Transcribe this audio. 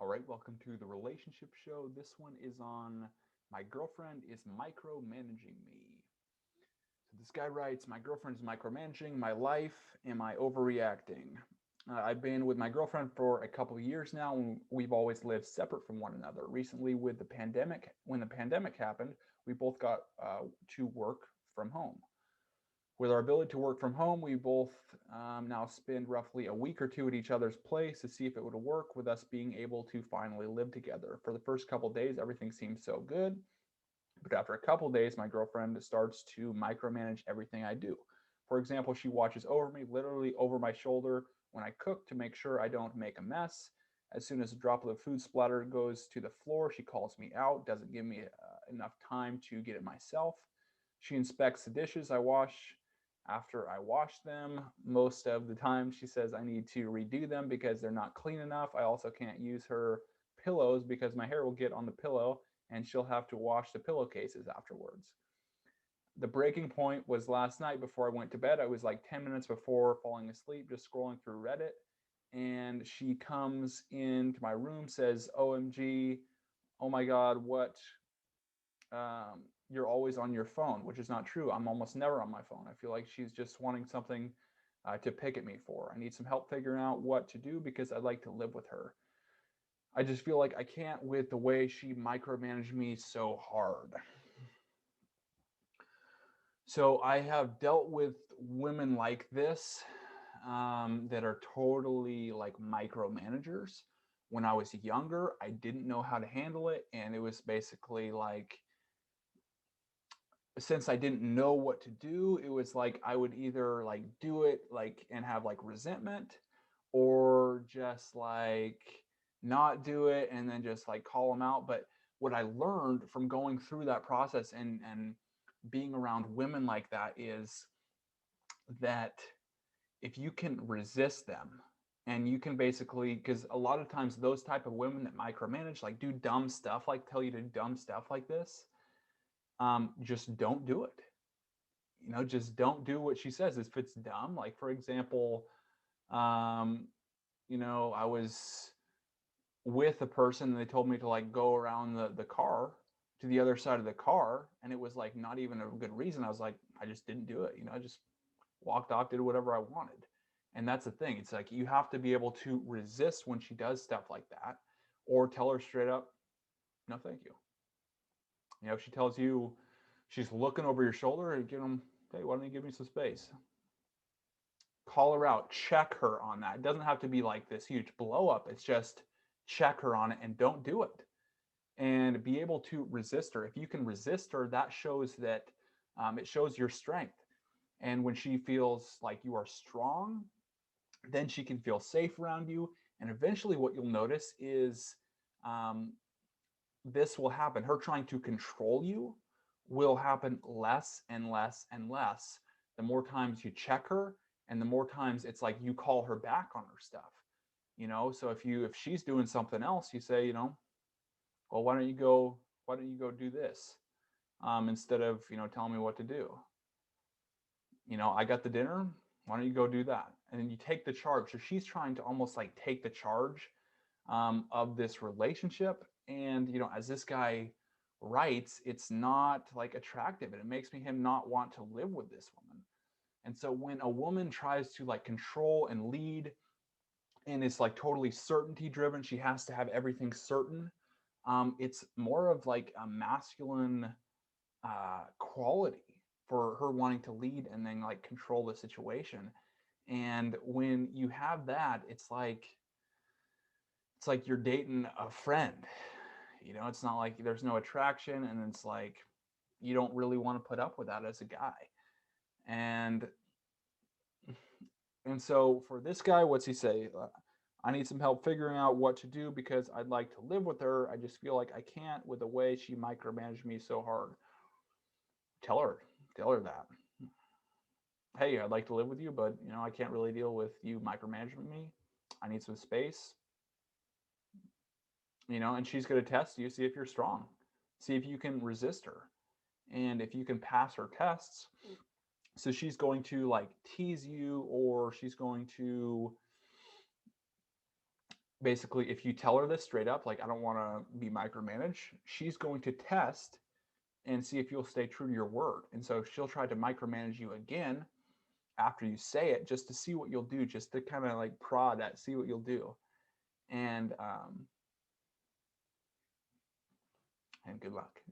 All right, welcome to the relationship show. This one is on my girlfriend is micromanaging me. So this guy writes, my girlfriend is micromanaging my life. Am I overreacting? I've been with my girlfriend for a couple of years now, and we've always lived separate from one another. Recently, with the pandemic, when the pandemic happened, we both got to work from home. With our ability to work from home, we both now spend roughly a week or two at each other's place to see if it would work, with us being able to finally live together. For the first couple of days, everything seems so good. But after a couple of days, my girlfriend starts to micromanage everything I do. For example, she watches over me, literally over my shoulder, when I cook to make sure I don't make a mess. As soon as a droplet of food splatter goes to the floor, she calls me out, doesn't give me enough time to get it myself. She inspects the dishes I wash after I wash them. Most of the time, she says I need to redo them because they're not clean enough. I also can't use her pillows because my hair will get on the pillow and she'll have to wash the pillowcases afterwards. The breaking point was last night before I went to bed. I was like 10 minutes before falling asleep, just scrolling through Reddit. And she comes into my room, says, OMG, oh my God, what you're always on your phone, which is not true. I'm almost never on my phone. I feel like she's just wanting something to pick at me for. I need some help figuring out what to do because I'd like to live with her. I just feel like I can't with the way she micromanaged me so hard. So I have dealt with women like this that are totally like micromanagers. When I was younger, I didn't know how to handle it. And it was basically like, since I didn't know what to do, it was like I would either like do it like and have like resentment, or just like not do it and then just like call them out. But what I learned from going through that process and being around women like that is that if you can resist them, and you can basically, because a lot of times those type of women that micromanage, like do dumb stuff, like tell you to do dumb stuff like this, just don't do it. Just don't do what she says if it's dumb. Like, for example, um, I was with a person and they told me to like go around the car to the other side of the car, and it was like not even a good reason. I was like, I just didn't do it. I just walked off, did whatever I wanted. And that's the thing. It's like you have to be able to resist when she does stuff like that, or tell her straight up, no, thank you. If she tells you she's looking over your shoulder, and give them, hey, why don't you give me some space? Call her out, check her on that. It doesn't have to be like this huge blow up. It's just check her on it and don't do it. And be able to resist her. If you can resist her, that shows that it shows your strength. And when she feels like you are strong, then she can feel safe around you. And eventually, what you'll notice is um, this will happen. Her trying to control you will happen less and less and less the more times you check her, and the more times it's like you call her back on her stuff. So if she's doing something else, you say, well, why don't you go do this, instead of telling me what to do. I got the dinner, why don't you go do that? And then you take the charge. So she's trying to almost like take the charge of this relationship. And as this guy writes, it's not like attractive, and it makes me him not want to live with this woman. And so when a woman tries to like control and lead, and it's like totally certainty driven, she has to have everything certain. It's more of like a masculine quality for her wanting to lead and then like control the situation. And when you have that, it's like you're dating a friend. It's not like there's no attraction, and it's like you don't really want to put up with that as a guy. And and so for this guy, what's he say? I need some help figuring out what to do because I'd like to live with her. I just feel like I can't with the way she micromanaged me so hard. Tell her, tell her that. Hey, I'd like to live with you, but I can't really deal with you micromanaging me. I need some space. And she's going to test you, see if you're strong, see if you can resist her, and if you can pass her tests. So she's going to like tease you, or she's going to basically, if you tell her this straight up, like, I don't want to be micromanaged, she's going to test and see if you'll stay true to your word. And so she'll try to micromanage you again after you say it, just to see what you'll do, just to kind of like prod at, see what you'll do. And good luck.